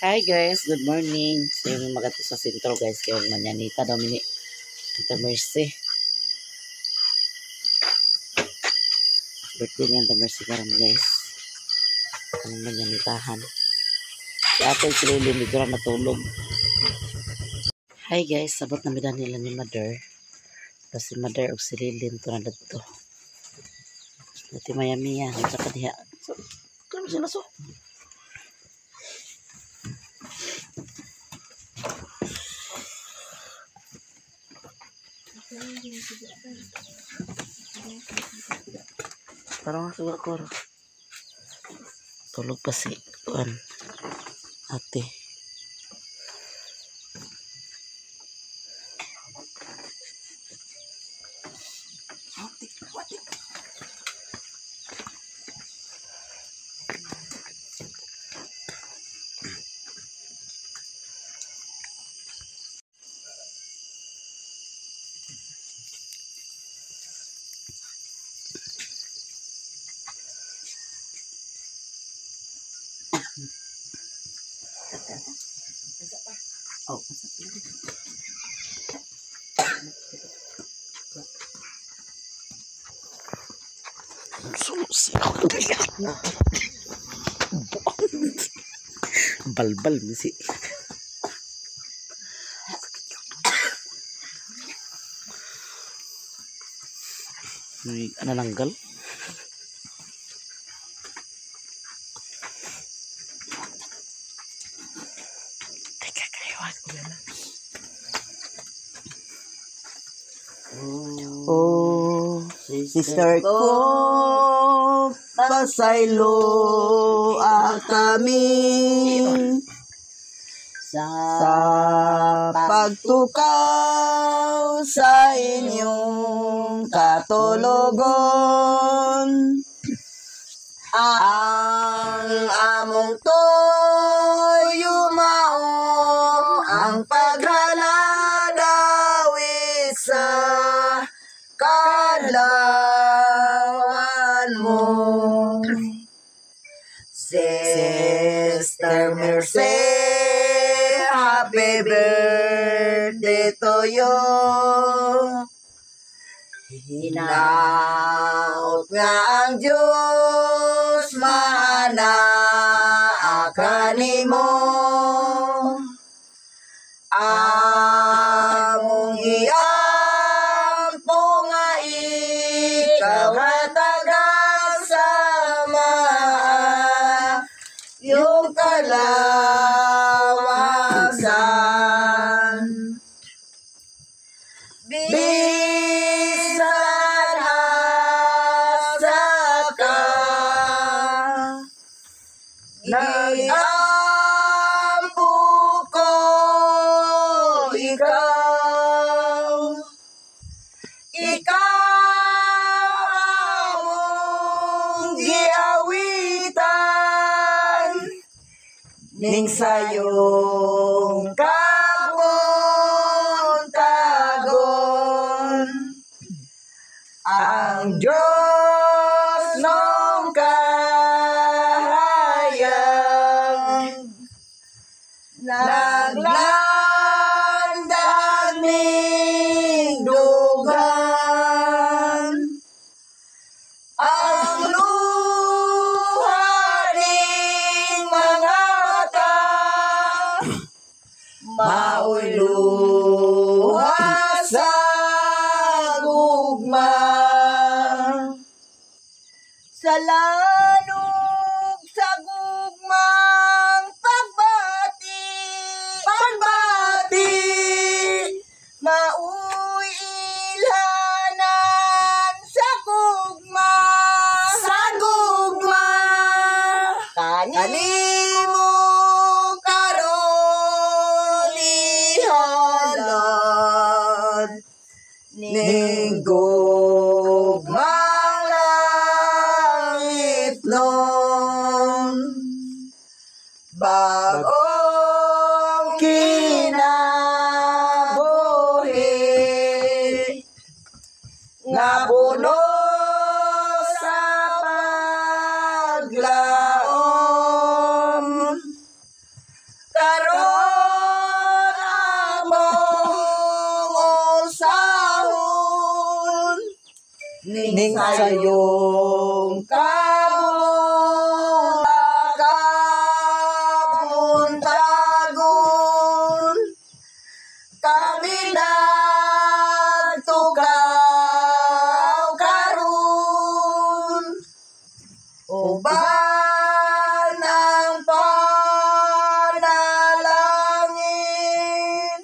Hi guys, good morning. So yung magato sa sentro guys, kayong manyanita daw mini. Ito Mercy. Birthday niya ito Mercy karon guys. Ang manyanitahan. Si ate silili medyo na natulog. Hi guys, sabot na midan nila ni Mother. Tapos si Mother og sililin to na dito. Dati mayamiya, saka diha. So, kano sila so? Parang suga ko. Tulog pa si Tuan. Ate. Oh. Susi ako balbal misi. May nananggal. Teka kayo oh, sister ko, pasaylo kami sa pagtukaw sa inyong katulogon. Ang among toyo mao ang paghaladawit sa kadlawan mo. Sister Mercy, happy birthday to you. Hinaot nga ang Diyos manaakan nimo. Among iampo nga ikaw tagasama yung kalawasan. Bisan asa ka, nag-ampo ko ikaw. Ikaw among giawitan ning sayong ang Diyos nung kahayag naglandag ning dugan. Ang luha ning mga mata mao'y luha sa gugma. Sa lanog sa gugmang pagbati karon among usahon ning sayong kabuntagon kami nagtugaw karon uban ang panalangin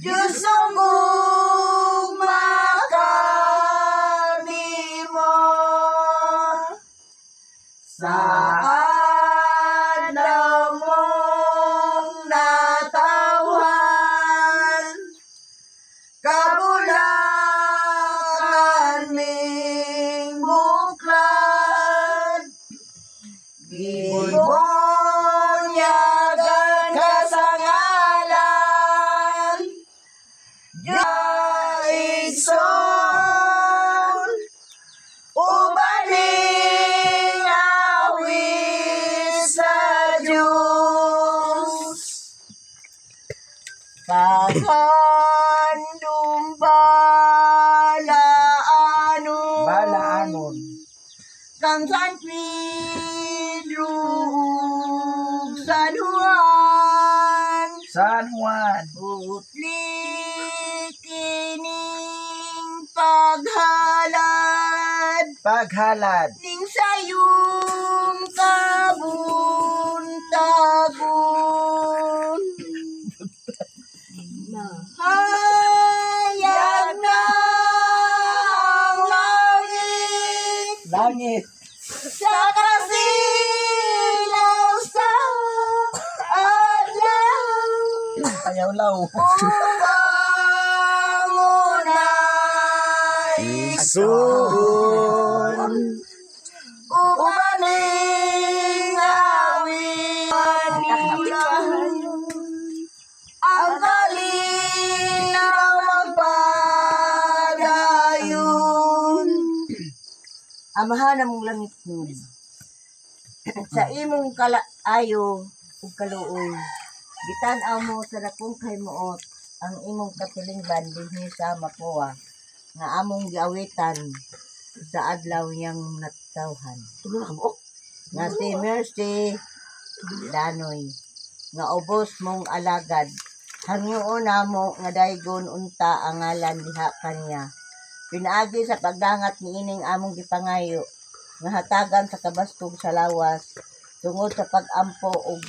Diyos ang gugma kanimo saan mong natawhan kabulakan ming buklad gibunyagan ka sa ngalan Jason ubaling awit sa Diyos paghandong balaanon kang San Pedro ug San Juan utli kining paghalad ning sayong kabuntagon hayag na ang langit sa kasilaw sa adlaw payawlaw ubangon na igsoon ubaling awit ang kalinaw magpadayon amahan among langit nun sa imong kalaayo ug kaluoy gitan-aw mo sa dakong kahimot ang imong katilingban dinhi sa Mapua nga among giawitan sa adlaw niyang natawhan nga si Mercy Danoy nga ubos mong alagad hangyoon namo nga daygon unta ang ngalan diha kaniya pinaagi sa pagdangat niining among gipangayo nga hatagan sa kabastog sa lawas tungod sa pag-ampo og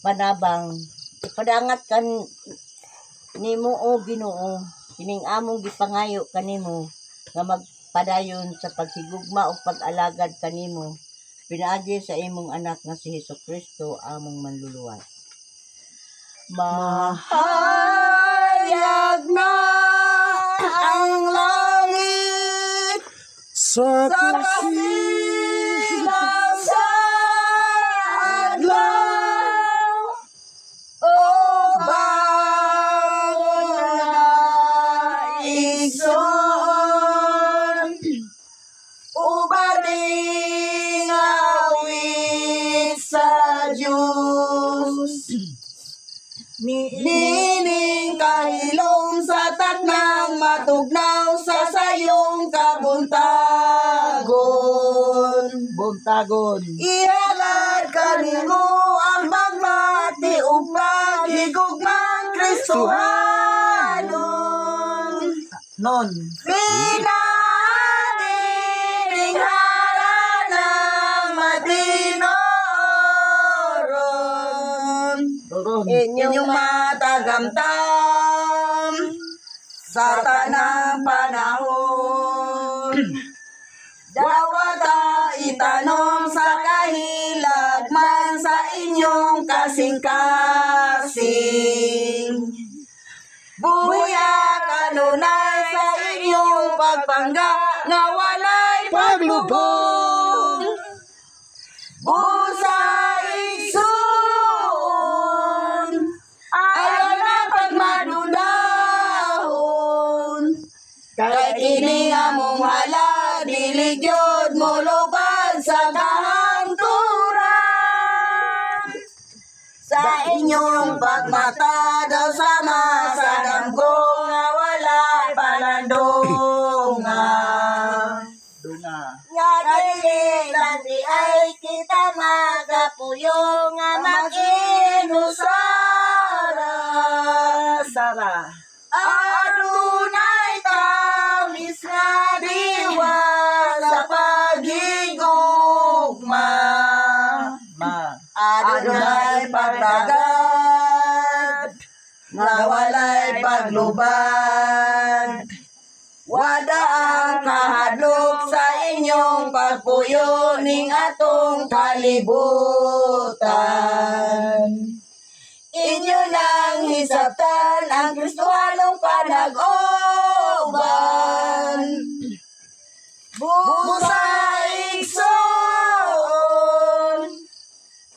panabang ipadangat kan nimo o Ginoo kining among gipangayo kanimo nga magpadayon sa paghigugma o pag-alagad kanimo pinaagi sa imong anak nga si Hesukristo among manluluwas mahayag na ang langit sa kasilaw sa adlaw o bangon na igsoon ubaling awit sa Diyos nining kahilom sa taknang matugnaw sa sayong buntagon ihalad kanimo ang pagmati ug paghigugmang Kristohanon pinaagi ning halanan matinoron inyong matagamtam sa tanang panahon dawata itanom sa kahilagman sa inyong kasing-kasing buya kanunay sa inyong pagpangga nga walay paglubong busa igsoon ayaw na pagmadulahon kay kini among hala diligyod mo lubad sa kahangturan sa inyong pagmata daw sama sa damgo nga wala palandonga. Nga dili lang di ay kita magapuyo nga mag-inusara. Sara. Adunay tamis nga diwa sa pagigugma. Adunay pagdagad nga walay paglubad. Wada ang kahadlok sa inyong pagpuyo ning atong kalibutan. Inyo nang hisabtan ang Kristohanong panag-oban. Busa igsoon,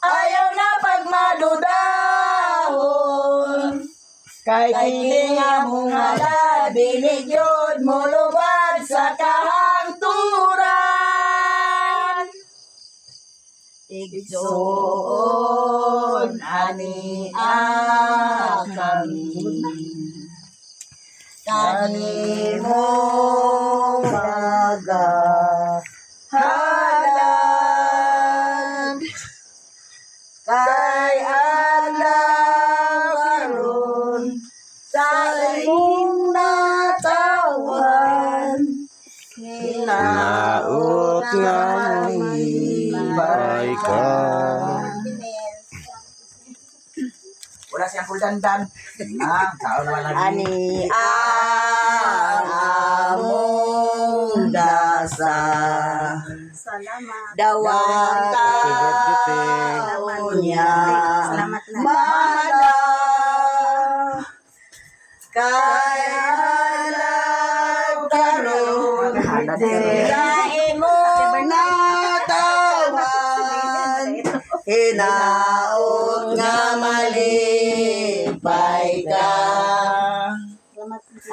ayaw na pagmadudahon. Kay kini nga mong halad, binigyod mo lubad sa kahangturan. Igsoon, ani kami. Kani mo magahalad. Kay alam karon sa imong natawan. Naot nga may ka. Wala siyang kuldandan. Taon naman lagi. Ani ang among dasa. Salamat. Dawang taon niya. Salamat na. Mahal kay halag karon. Sa imong natawan. Hinaot nga malipay ka.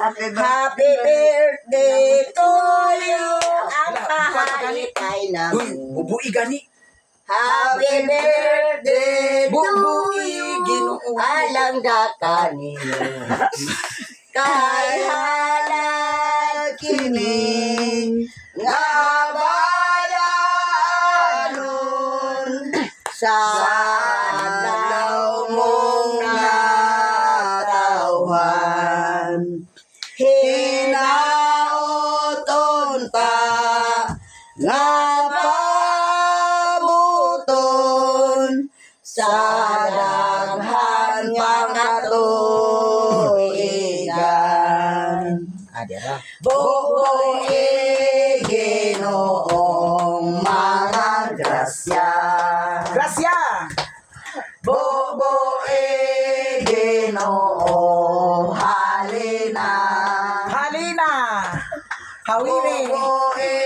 Happy birthday to you. Ang pahalikay na Uy, bubui gani. Happy birthday to you. Ginoo. Alang kanino. Kay halag kini nga balanon sa adlaw mong natawan. Hinaoton ta nga pabuton sa daghan nga katuigan. Bubuhi Ginoong mga grasya. Gracia. Bubuhi Ginoo halina. Halina. Hawiri. Bubuhi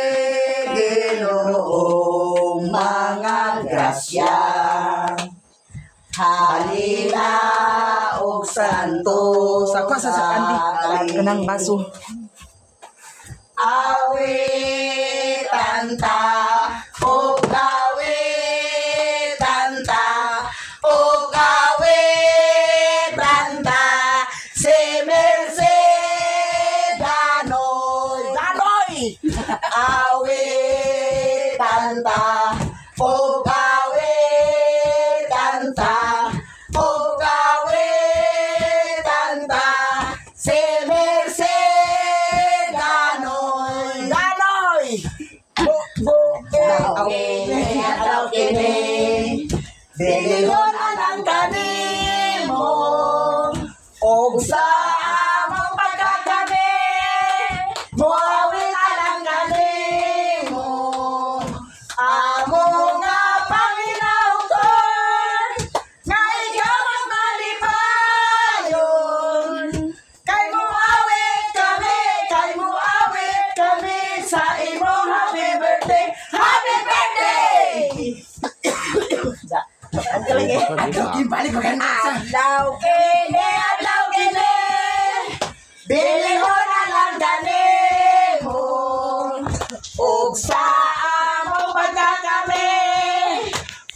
Ginoong mga grasya. Halina og santo Sa kwa sa Andi. Kanang baso. Awitan ta, o awitan ta, o awitan ta, si Merced Danoy. Danoy. Awitan ta, o awitan ta, o awitan ta, si Merced Danoy. Danoy. Alaw kini, bilihon anang kanimo, og sa among pagkakami, muawit alang kanimo, among nga Panginoon, nga ikaw ang malipayon. Kay muawit kami sa imong happy birthday, happy birthday! Balik ko kan. Adlaw kini, bilihon na lang kanimo, ug sa among pagkakami,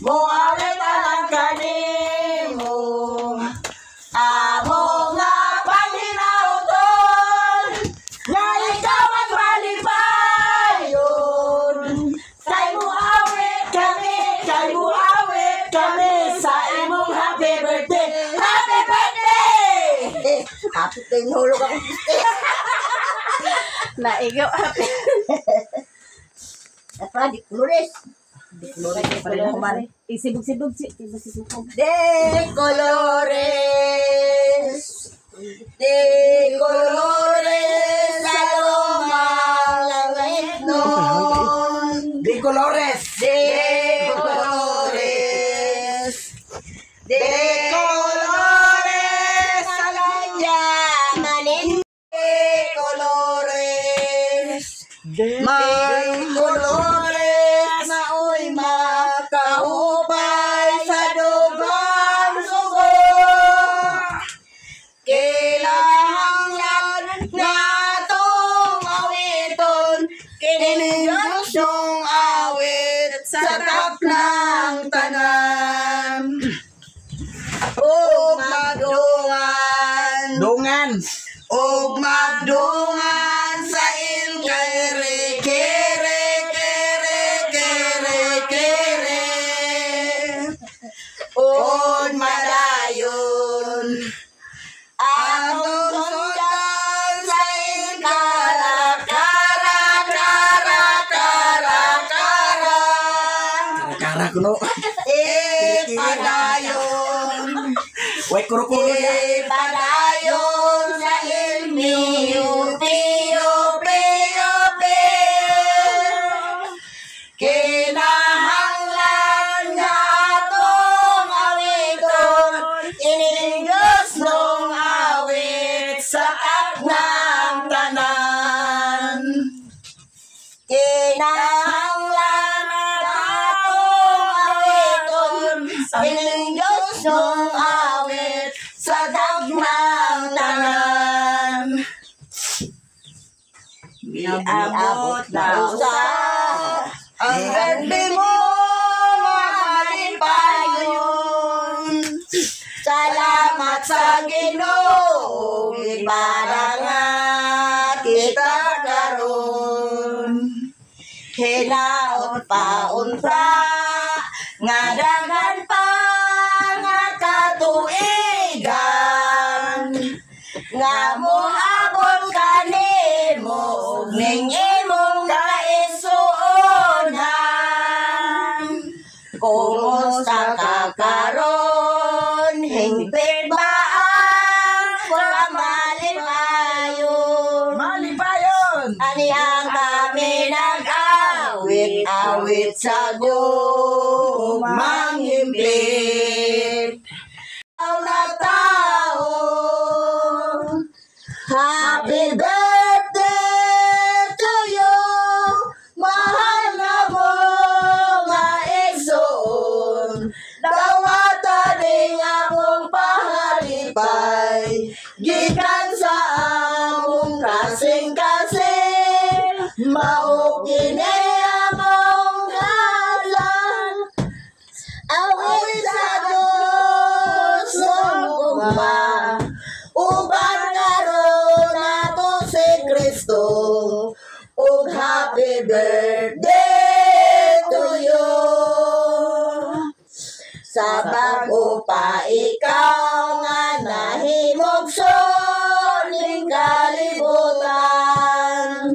muawit na lang kanimo. Tinulog ako. Naigaw. Apa, di Flores. Di Flores pa rin ako man. Isibog-sibog. Isibog-sibog. De colores. De colores. Sa lumang langit nun. De colores. De colores. De colores. Sa lanyaman. De colores. May colores na oy makahupay sa dugang sugo. Kailangan natong awiton, kinindot yung awit sa taklang tanan. O magdungan, Dungan. o magdungan sa ilkere, kere, kere, kere, kere. O madayon, atong sundan sa ilkara, kara, kara, kara, kara. Kara kuno. Padayon, Kuro-kuro ya. padayon sa ilmi, upi, upi, upi. Kinahanglan nga atong awiton, ininggos nung awit sa aknang tanan. Kinahanglan nga atong awiton, ininggos nung awit sa aknang tanan. Iabot na usa ang gandi mo malipayon. Salamat sa Ginoo, ibadah nga kita karon. Hinaot pa unta nga daghan pa nga katuigan, nga mohabol kanimo ug ning imong kaisuonan. Kumusta ka karon? Hingpit ba ang wala malipayon? Malipayon. Ani ang kami nag-awit, awit sa gumang himplit. Na tao, happy birthday to you, mahal na mo nga igsoon. Dawata ning among pahalipay, gikan sa among kasing-kasing, mao kini among kalan. Awit sa Diyos ng gugma, uban karon nato si Kristo, ug happy birthday to you. Sa bago pa ikaw nga nahimugso ning kalibutan,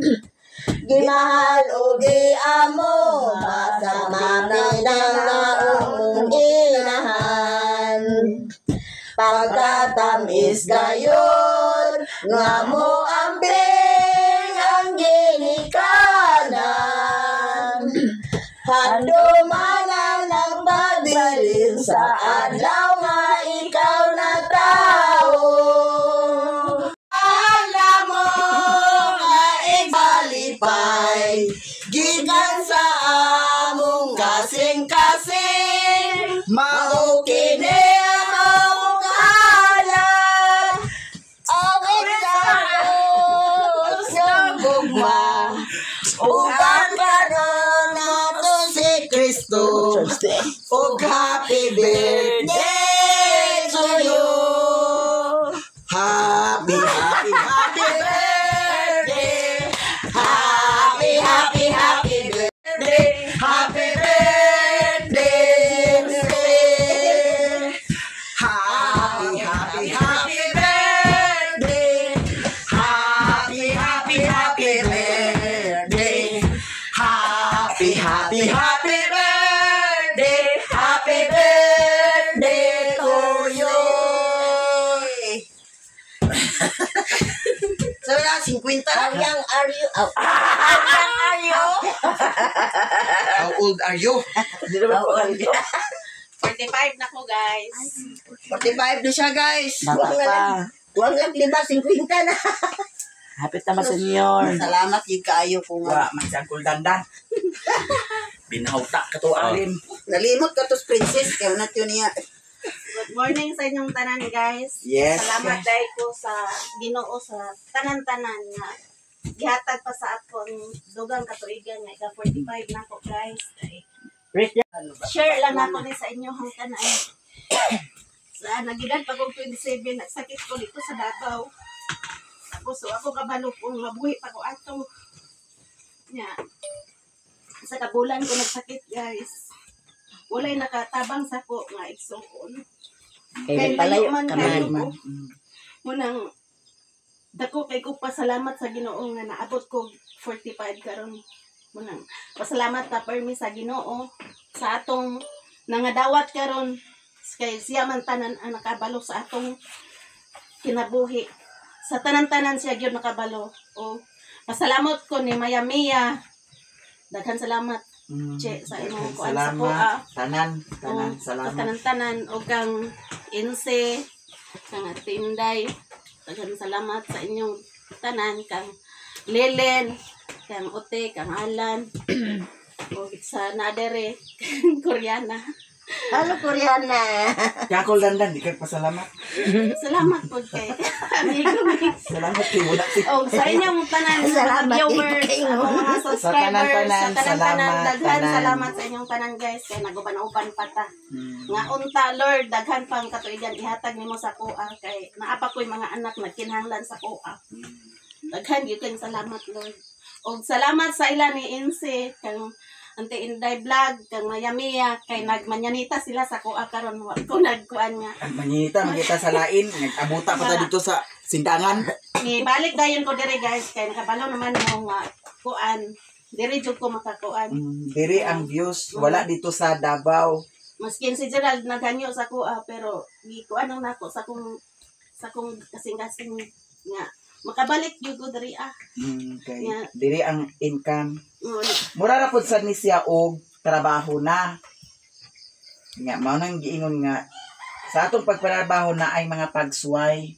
gimahal o giamo masama pinangaong inahan. Pagkatamis gayon nga mo ambing ang ginikanan, handumanan ang pagbilin sa adlaw nga ikaw na tao. Alam mo nga ibalipay, gikan sa among kasing-kasing, mao kini among kalan. Awit sa Diyos ng gugma, uban karon nato si Kristo, ug happy birthday to you. Happy, happy, happy birthday. Happy, happy, happy birthday. Happy birthday. Happy, happy, happy birthday. 50 How young are you? How young are you? How old are you? Hindi naman How po old? 45 na ko, guys. 45 na siya, guys. Bata pa. Huwag lang 50 na. Hapit naman senior. Salamat yung kaayo ko Wa, nga. magsangkul dandan. Binauta ka to, Alin. Nalimot ka to, princess. Kaya na yun niya. Good morning sa inyong tanan, guys. Yes, Salamat yes. dahil ko sa Ginoo sa tanan-tanan nga gihatag pa sa akong dugang katuigan nga ika 45 na ko, guys. Ay, share lang ako ni sa inyo ang tanan. Sa nagidad pa kong 27, nagsakit ko dito sa Davao. Tapos so ako kabalo kung mabuhi pa ko ato. Nya. Sa kabulan ko nagsakit, guys. Walay nakatabang sa ko nga igsuon. Kaya palayo man kami. kayo ko. Munang dako kay ko pasalamat sa Ginoo nga naabot ko 45 karon. Munang pasalamat ta permi sa Ginoo sa atong nangadawat karon kay siya man tanan ang nakabalo sa atong kinabuhi. Sa tanan-tanan siya gyud nakabalo. O pasalamat ko ni Maya Mia. Daghan salamat. Che sa imong kuan sa kuha. Tanan, O, salamat. tanan-tanan o kang Inse, kang Ate Inday. Daghang salamat sa inyong tanan kang Lelen, kang Ote, kang Alan. O sa Nadere, kang Koreana. Halo, Koreana. Kakol dandan, di ka pasalamat. Salamat po kay amigo mi. Salamat kayo, wala si... O sa inyong tanan Salamat mga viewers, kayo. ako mga subscribers, tanan-tanan, sa tanan-tanan, salamat, daghan tanan. salamat sa inyong tanan, guys, kay naguban-uban pa ta. Nga unta, Lord, daghan pang katuigan ihatag nimo sa kuha kay naapa ko'y mga anak nagkinahanglan sa kuha. Daghan gyud kay salamat, Lord. Og salamat sa ila ni Inse kang Ante Inday Vlog kang Maya Mia kay nagmanyanita sila sa kuha karon wa ko nagkuan nga. Manyita, magkita sa lain. Nag-abuta pa ta dito sa sindangan. Ni balik dayon ko dire, guys, kay nakabalo naman mo nga kuan. Dire jud ko makakuan. Diri ang views. Wala dito sa Davao. Maskin si Gerald naghanyo sa kuha pero gikuan lang nako sa kung kasing-kasing nga makabalik jud ko diri Okay. Yeah. Diri ang income. Mm, Mura ra pud sa ni siya og trabaho na. Nga mao nang giingon nga sa atong pagtrabaho na ay mga pagsuway,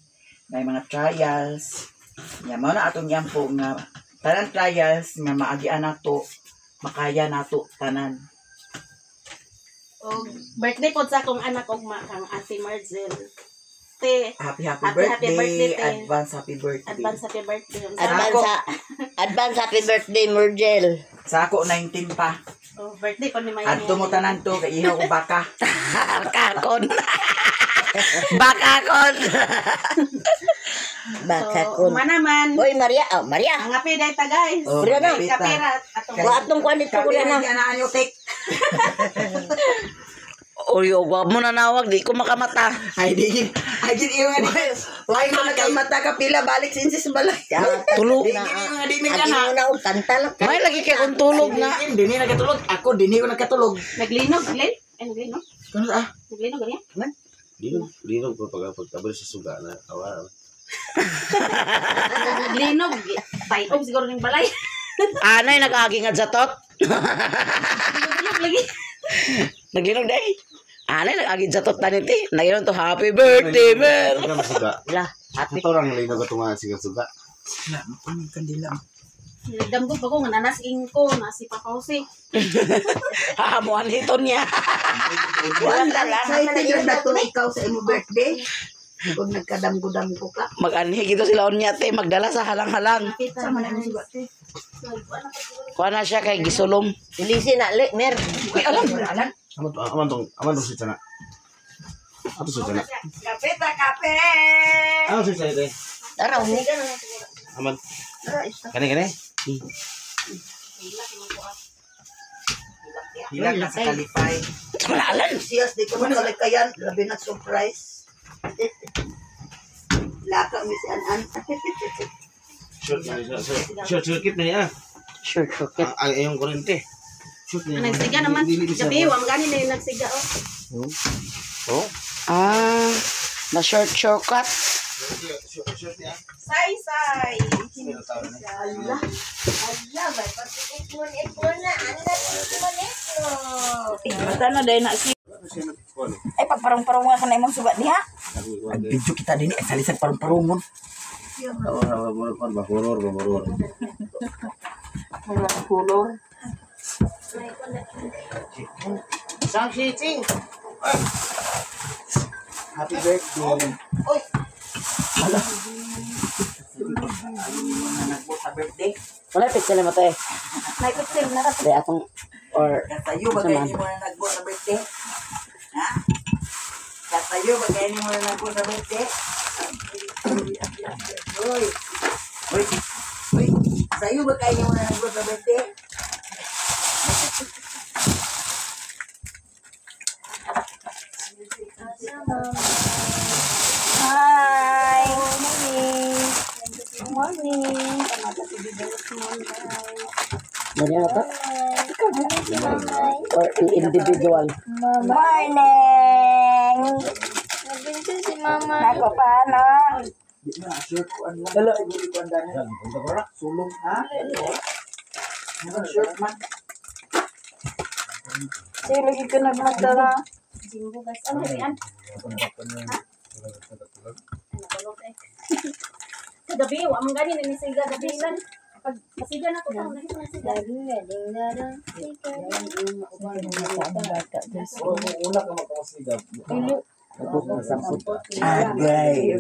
may mga trials. Nga mao na atong yampo nga tanan trials nga maagian nato makaya nato tanan. og birthday pod sa akong anak og kang Ate Marzel. Te, Happy Happy birthday, birthday, te. advance happy birthday. advance happy birthday. Advance happy birthday, Murgel. Sa ako 19 pa. Oh, birthday ko ni Maya. Adto mo tanan to kay ihaw ko baka. Kakon. Bakakon. Baka So, kun. manaman. Hoy, Maria. Oh, Maria. Ang happy day ta, guys. Oh, Koreana. Kapira atong Wa atong kuan dito, Koreana. Ana anyo tik. Oyo, wag mo nanawag, di ko makamata. Ay di iyo nga di. Why mo kay mata ka pila balik sinsis balay. Tulog. Di nga di ni Ati kana. mo na og kanta lang. May lagi kay kung tulog na. Dini nagatulog. Ako dini ko nagkatulog. naglinog, Glenn. Ay, naglinog. Kuno Naglinog ganyan. Linog ko pagkabal sa suga na awa. Naglinog. Paitom siguro ning balay. Anay nag-agi nga jatot. Naglinog lagi. Naglinog day. Anay nag-agi jatot taniti. Naginom to happy birthday, mer. Pagka masuga. Lah, happy. Ito lang linog ito nga sigang suga. Na, kandila. Nagdamgo pa ko nga nanasing ko na si Papa Jose. Hamuan hiton niya. Wala lang. Excited na to ikaw sa imo birthday. Kung nagkadamgo-damgo ka. Mag-anhi gito sila unya te, magdala sa halang-halang. Kita mo na yung sugat. Kuha na siya kay gisulom. Ilisi na le, mer. Alam. Aman tong si Chana. Ato si Chana. Kape ta, kape! Ano si Chana ito? Tara, uni. Aman. Kani. Hilang na sa kalipay. Malalan. Siyas, di ko makalikayan. Labi na surprise. Laka mi si Anan. Short circuit na niya. Sure, okay. Ay yung kurente. Shoot na. Nagsiga naman. Gabi, wang gani na yung nagsiga, oh. Oh. Ah, na short shortcut. Say. Allah, may pag-ipon-ipon na. Ang ipon-ipon. Mata na dahil na si... Ay, pagparong-parong nga ka na imong sugat niya. Nag-video kita din eh. Salisag parong-parong mo. Horor. Kulor. Sang Shiching! Happy birthday! Nagbo sa birthday. Wala picture mo to eh. May picture na kasi. Di atong or Kasayo ba kayo mo na nagbo sa birthday? Ha? Kasayo ba kayo mo na nagbo sa birthday? Uy, sayo ba kayo mo na nagbo sa birthday? Hi. Good morning. ganyan na to. Or individual. Morning. Nabinti si Mama. Ako pa, no? Di na, shirt ko ang lang. Wala, siguro ko ang dami. Sulong, ha? Ano shirt man? Sige, lagi ka nagmatara. Jingbugas. Ano yan? Kagabi, wa mong ganin ni siga gabi lan. Pag pasiga na ko tao na ko siga. Una ka makasigab. Agay.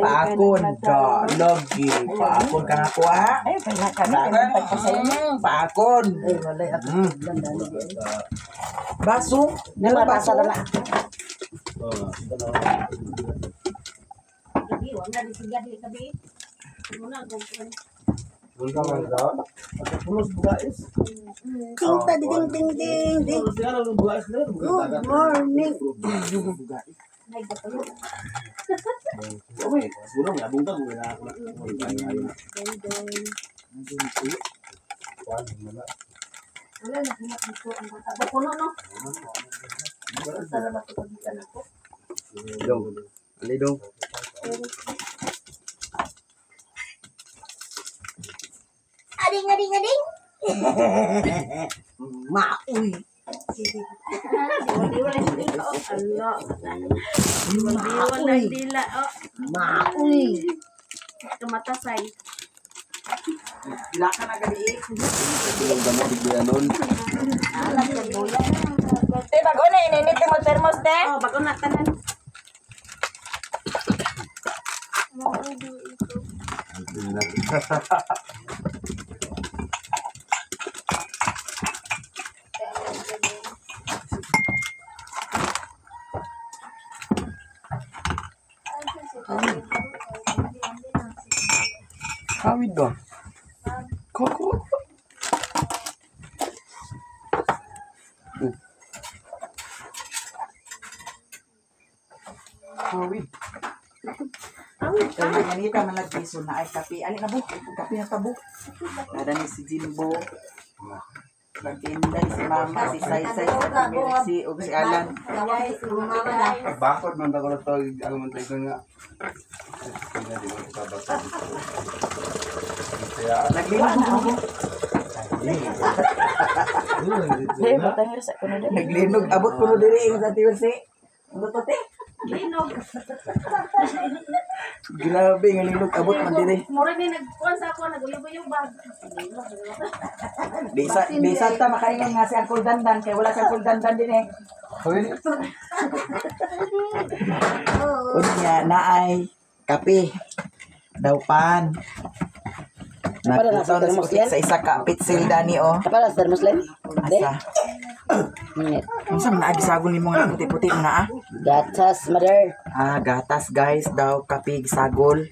Paakon ka. Lagi. Paakon ka na ko, ha? Ay, pala kami pinatag pa sa inyo. Paakon. Baso. Namatasa na na. Gabi, wa nga ni siga di gabi. Muna ko. Welcome man daw. Pulos guys. Kinta ding. Good morning. Nay gato. Oy, sudah ya bungka gue na. Wala na kina dito ang bata. Puno no. Dong. Ali dong. Ading. Mauy. Diwal na dila. Allah. Diwal na dila. Oh, Mauy. kamatasay. Bila ka na gabi. Bilang damo bigyan nun. Alam ko bola. Te, bago na. Ininit mo thermos, te. Oh, bago na tanan. Kawid dong. Koko. Kawid. Kaya ganita man nagpiso na ay kape. Alin na bu? Kape na tabo. Nada ni si Jimbo. Pagkinday si Mama, si Saysay, si Mercy, si Alan. Kaway si mama na. Bakit man ako na to, ano man tayo nga. Kaya di mo sabata. Kaya Nagliwan na ako. Naglinog. Abot ko no diri yung sa tiwasi. Ano to, te? Linog. Grabe, nga linog. Abot man diri. Mura ni nagkuhan sa ako, naguyog-uyog ba? Bisa ta makaingon nga si Uncle Dandan kaya wala si Uncle Dandan din eh. Unya naay kape. Dawpan. Nakita na sa isa ka pitsil dani oh. Para sa Muslim. De. Asa. Minute. Unsa man agi sagol nimo nga puti-puti mo na ah? Gatas, mother. Ah, gatas guys daw kape sagol.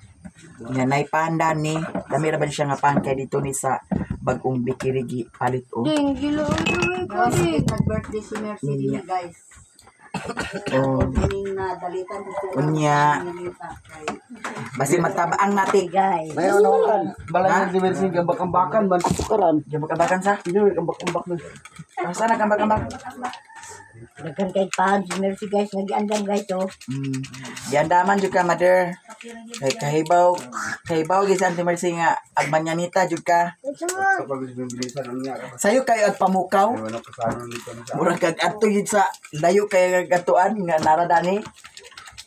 Nya nay panda ni. Dami ra ba siya nga pan kay dito ni sa bagong bikirigi palit oh. Nag-birthday si Mercy din guys. Oh. Meaning na dalitan dito. Unya. Basi matabaang nati guys. may ano kan. Balay si Mercy gambak-gambakan man. Karon. Jambak-gambakan sa. Hindi gambak-gambak na. Asa na gambak-gambak? Daghan kay pans, merci guys, nag-andam guys oh. Yandaman jud ka, mother. Kay kahibaw gid sa Auntie Mercy nga agmanyanita jud ka. Kapag bilisan ano nga. Sayo kayo at pamukaw. Wala pa sa ano dito. Murag kag adto yun sa layo kay gatuan nga naradani.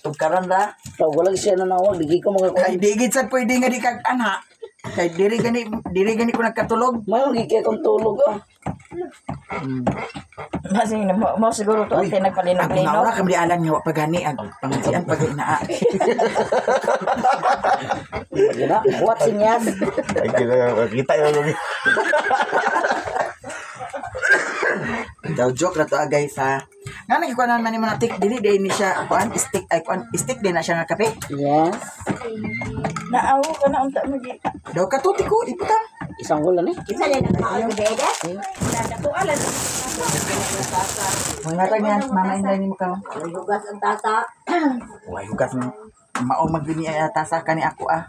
Tugkaran ra. So, wala siya na nawag. Digi ko mga Kay di gid sad pwede nga di kag ana. Kay diri gani ko nagkatulog. Mayroong gigi akong tulog ah. Kasi mo siguro to ate Ako nagpalinog-linog. naura kami di alam nga wa pa gani ang pangajian pag inaa. Gina, what's in yan? Ay, kita yung Daw joke na to guys ha. Nga nagikuan man ni mo na tik dili day ni siya kuan stick din na siya nga kape. Yes. Naawo ka na unta mo di. Daw katuti ko iputang. Isang ulan eh. Kinsa yan nagmaal ko dede? Mga tanya mama inday ni mo ka. Hugas ang tata. Way hugas mo. Mao magbini ay tasa kani ako ah.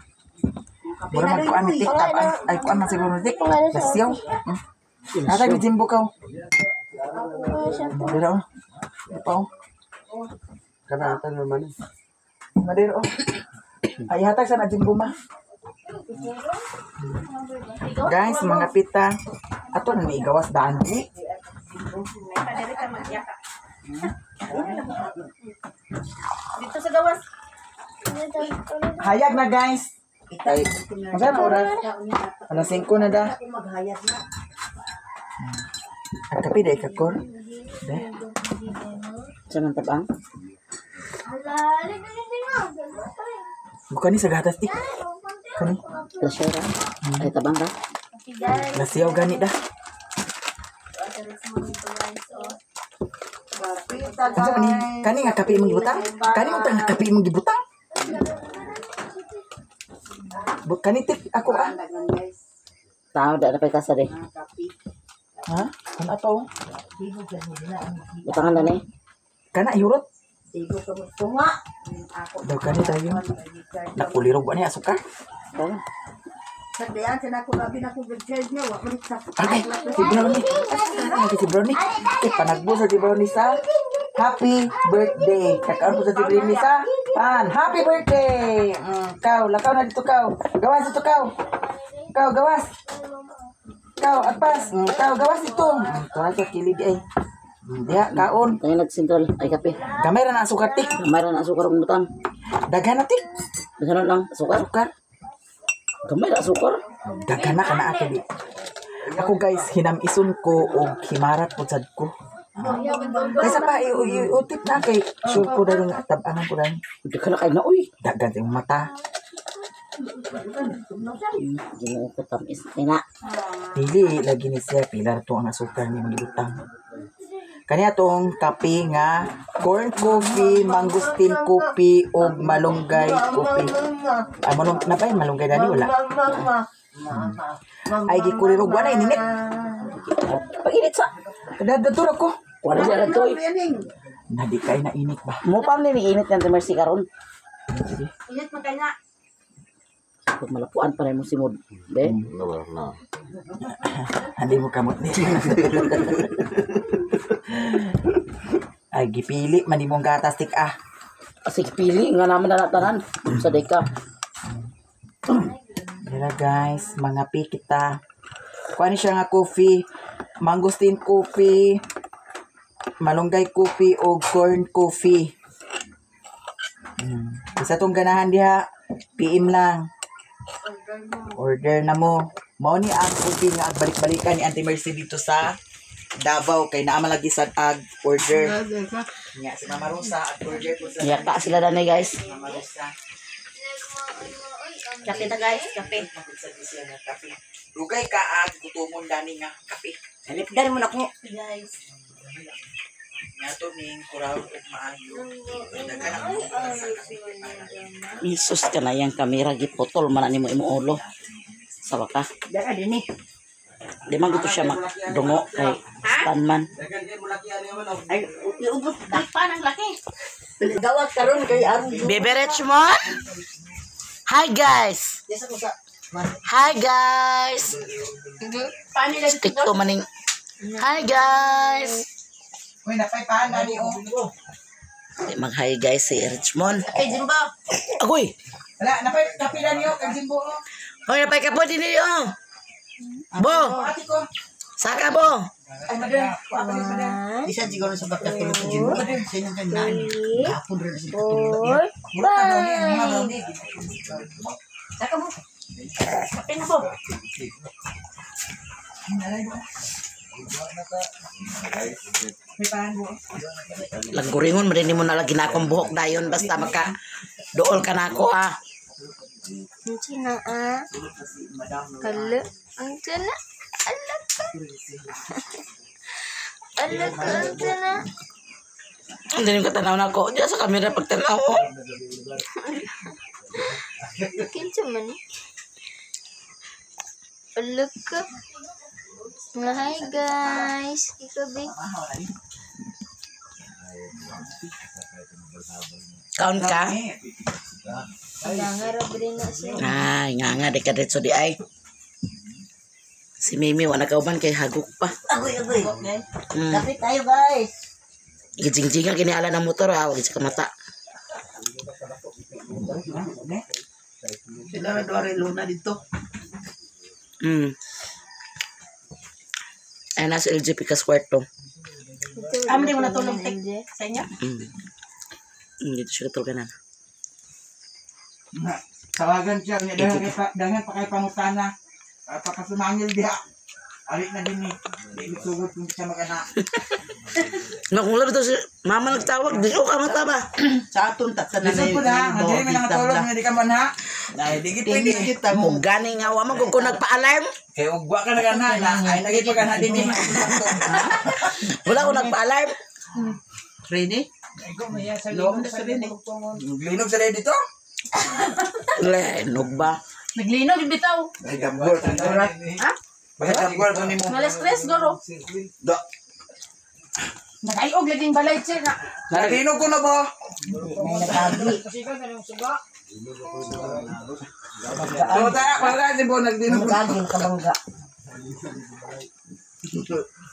Mura magkuan ni tik tap ay kuan man siguro ni tik. Basiyaw. Nata ni jimbo ka. Dira oh. Pao. kanatan naman. Madero. Ay hatag sa na jimbo ma. Guys, mga pita. Ato na may gawas daan ni. Dito sa gawas. Hayag na guys. Ay, magana oras? Alas 5 na da. Ang kape da ikakor. Da. Saan ang tabang? Bukan ni sa gatas tik. Kani. Lasera. Ay tabang ka? Nasiyaw gani da. Asa ni? Kani nga kape mong gibutang? Kani mo nga kape mong gibutang? Kani tik ako ah. Tao, da na pa kasa de. Ha? Kana to? Butangan na eh. Kana yurot. Tigo ka mo tunga. Daw kani tayo. Nakulirog ba ni asukar? Oo. Sa diyan sa nako gabi na ko gid niya wa man sa. Ay, si Brownie. Ay, si Brownie. Panagbo sa si Brownie sa happy birthday. Kakaon po sa si Brownie sa pan. Happy birthday! Kau, lakaw na dito kau. Gawas dito kau. Kau, gawas. Kau, atpas. Kau, gawas dito. Tuwa sa kilid ay. Diya, kaon. Kaya nagsintol. Ay kape. Gamay ra na asukar tik. Mayroon na asukar ang butang. Daghan na tik. Daghan lang asukar. Asukar. Gamay na asukar. Daghan na kana ato di. Ako guys, hinam-ison ko og himarat po sad ko. Kaysa pa, iutip na kay sure ko na rin tabangan ko rin. Hindi ka na kayo na, uy. Dagan yung mata. Hindi mo ko tamis. Ay na. Dili, lagi ni siya, pilar to ang asukar ni magibutang. Kanya tong kape nga, corn coffee, mangosteen coffee, o malunggay coffee. Ah, na ba yung malunggay dani? Wala. Ay, gikulirog. Wala, ininit. Pag-init sa. Kadadatura ko. Wala siya na to, uy. Nadikay na init ba? Mo pang niniinit ng Mercy karon. Init mo kayo na. Pag malapuan pa rin mo si Mod. De? Hindi mo kamot ni. Ay, gipili. Mani mong gatas tik ah. Asik pili nga naman na natanan. Sa deka. Kaya guys, mga pikita. Kuha siya nga coffee. Mangosteen coffee. Malunggay coffee o corn coffee. Isa tong ganahan diha. PM lang. Order na mo. Mao ni ang coffee nga balik-balikan ni Auntie Mercy dito sa Davao kay naa malagi sad ag order. Nya si Mama Rosa at order ko sa Yata sila danay guys. Mama Rosa. Kape na guys, kape. Kape. Dugay ka ag gutomon dani nga kape. Alipdan mo na ko. Guys. Nga to ning kuraw ug maayo. Daghan ang mga sa kape. Isus ka na yung kamera gipotol man nimo imong ulo. Sawa ka. Dara dinhi. Di man gusto siya magdungo kay stand man. Daghan kay mulaki ani mo. Ay iubot na. Pa ng laki. Gawat karon kay aron. Beberage mo? Hi guys. Desa ko sa Hi guys. Paano nila Stick to maning. Hi guys. Uy, napaypahan na ni o. Mag-hi guys si Richmond. Kay Jimbo. Agoy! Wala, napaykapilan niyo, kagsimbo o. Hoy, napay ka po din niyo. Bo! Ate ko. Saka bo! Ay, madam. Isa siguro sa bakat ko sa Jimbo. Sa inyong kandaan. Kapon rin sa katulog. Mura ka daw ni, ang mga daw ni. Saka mo. Kapin na po. Paypahan mo. Langguringon, marini mo na lagi na akong buhok dayon. Basta maka dool ka na ako ah. Ang tuna ah. Hala. Ang tuna. Ala ka. Ala ka ang tuna. Hindi yung katanaw na ako. Diyan sa camera pagtanaw ko. Kinsa man eh. Ala ka. Nga hi guys. Ikabi. Kaon ka? Nangarap rin na siya. Ay, nga, di ka dito di ay. Si Mimi, wala kauban kay hagok pa. Agoy. Hmm. Kapit tayo guys. Igijing-jingan kiniala ng motor ha. Huwag sa kamata. Sila na doon luna dito. Hmm. Ay, nasa LG Picas kwarto. Di mo natulong sa inyo. Hmm. Dito siya katulganan. Tawagan siya, dangan pa kay pangutana. Papasumangil diha. Alit na din ni. Di sugod kung siya magana. Nakungulab ito si mama nagtawag. Di ko kamata ba? Sa aton tatsa na Lisod po na, hindi may nangatulog nga di ka man ha. Ay, di pwede. kita mo. Kung gani nga, wama kung nagpa-alarm. Kaya ugwa ka na gana. Ay, nagit pa gana din ni. Wala ko nagpa-alarm. Ready? Loob na sa rin eh. Linog sa rin dito? Lenog ba? Naglinog bitaw. Ay, gambor. Ha? Bakit gambor ito ni mo? Malas stress goro. Do. Nakaiog laging balay sir na. Nalinog ko na ba? May natabi. So, tayo, pagkakas si Bo, nagdinog ko. Gaging kamangga.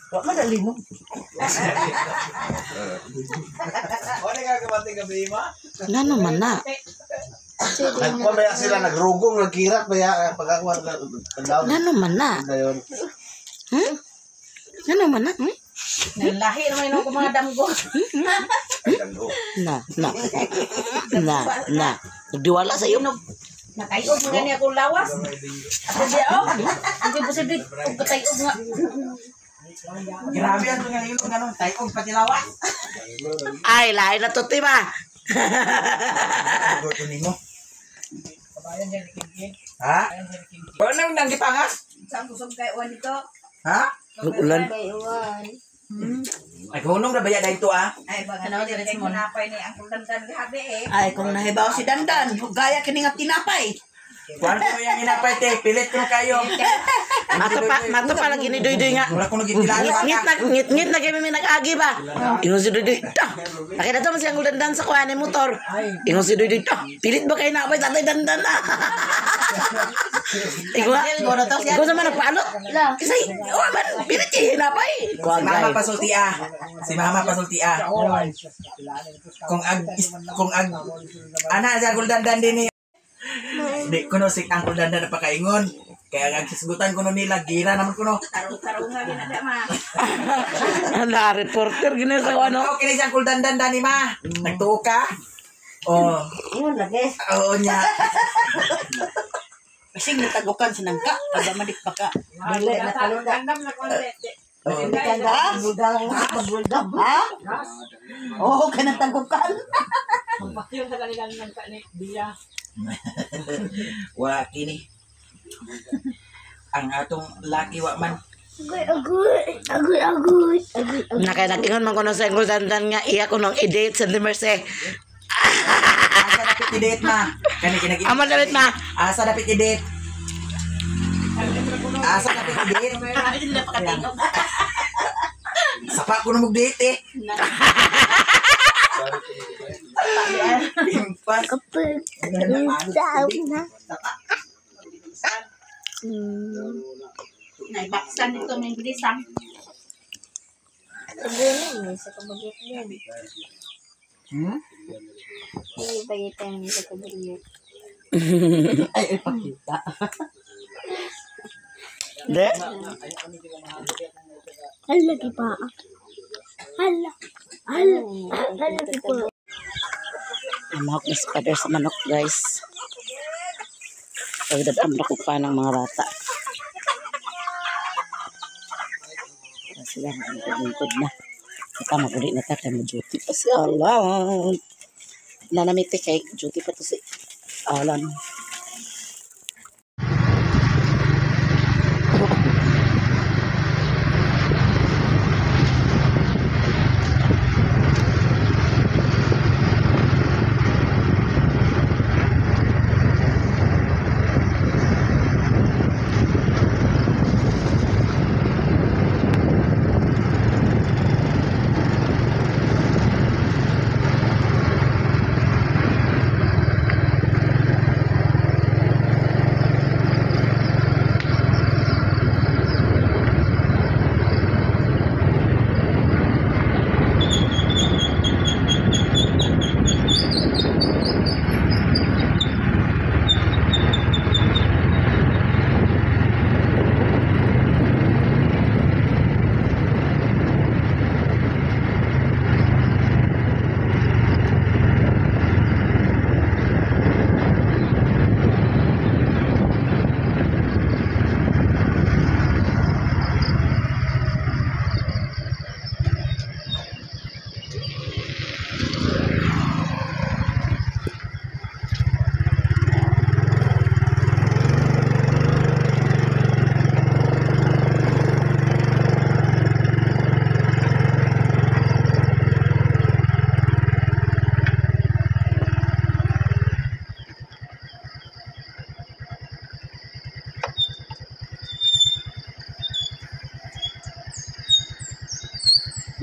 Wala madali mo. Ano man na? Nagpamaya sila, nagrugong, nagkirak, kaya pagkakuha ka Ano man na? ngayon. Hmm? Ano man na? Hmm? Lahi naman yung mga damgo. Na. Nagdiwala sa iyo. Nakaiog nga niya akong lawas. At di hindi posible kung kataiog nga. Grabe yan ito nga ilong ganun. Taikong pati lawas. Ay, lain na to, tiba. Gusto ni mo. Ha? Wala nang nanggipangas? Saan kusog kayo dito? Ha? Ulan. Kay Iwan. Ay, kunong na baya dahil ito ah. Ay, baga na din kay tinapay ni ang kuldandan gabi eh. Ay, kung nahibaw si Dandan, gaya kini nga tinapay. Kuwan ko yung inapay te, pilit ko kayo. Mato pa lagi ni Doy-Doy nga. Wala ko nagitilaan Ngit na kami nag-agi ba? Ingon si Doy-Doy, nakita to man siyang dandan sa kuha ni motor. Ingon si Doy-Doy, pilit ba kayo na tatay dandan na? Ikaw sa man nagpaano? Kasi, man, pilit kayo hinapay. Si Mama pasulti ah. Si Mama pasulti ah. Kung ana sa guldandan din ni. Di kuno si ang guldandan na pakaingon. Kaya nagsisgutan kuno nila gira naman kuno. Tarong-tarong nga ginada ma. Na reporter gini sa ano. Ako kini siyang guldandan dani ma. Nagtuo ka? Oh, Yun lagi. oo niya. Kasi natagukan sa nangka, pagamadik pa ka. Dili na kalunda. Andam na konti. Hindi ka na, magbulgam, ha? Oo, ka natagukan. Bakyo sa kanilang ng biya. Wa kini. Ang atong laki wa man. Agoy. Nakainak-ingon man ko na sa dandan nga iya ko nung i-date sa Merce. Asa dapat i-date ma? Kani kinag Aman dapat ma. Asa dapat i-date? Asa dapat i-date? Hindi na pakatingog. Sapa ko na mag-date eh. Impas. Naibaksan ito ng bilisang. Sabihin sa kabagyot yan. Hmm? Hindi bagay tayo sa kabagyot. Ay, ipakita. Hindi. Hala, di pa. Hala. Hala. Hala, di pa. Mahok na spider sa manok, guys. Pagdadam na ko pa ng mga bata. Sila lingkod na. Kita maguli na tayo mo duty pa si Alan. Nanamite kay duty pa to si Alan.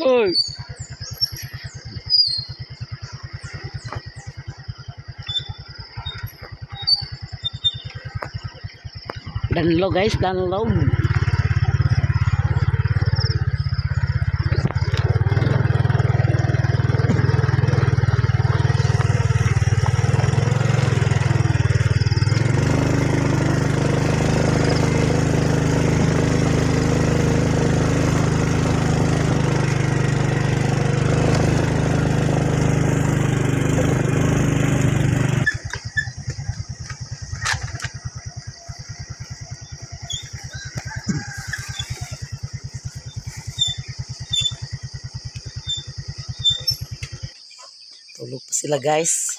Hoy! Danlo guys, danlo. Tulog pa sila guys.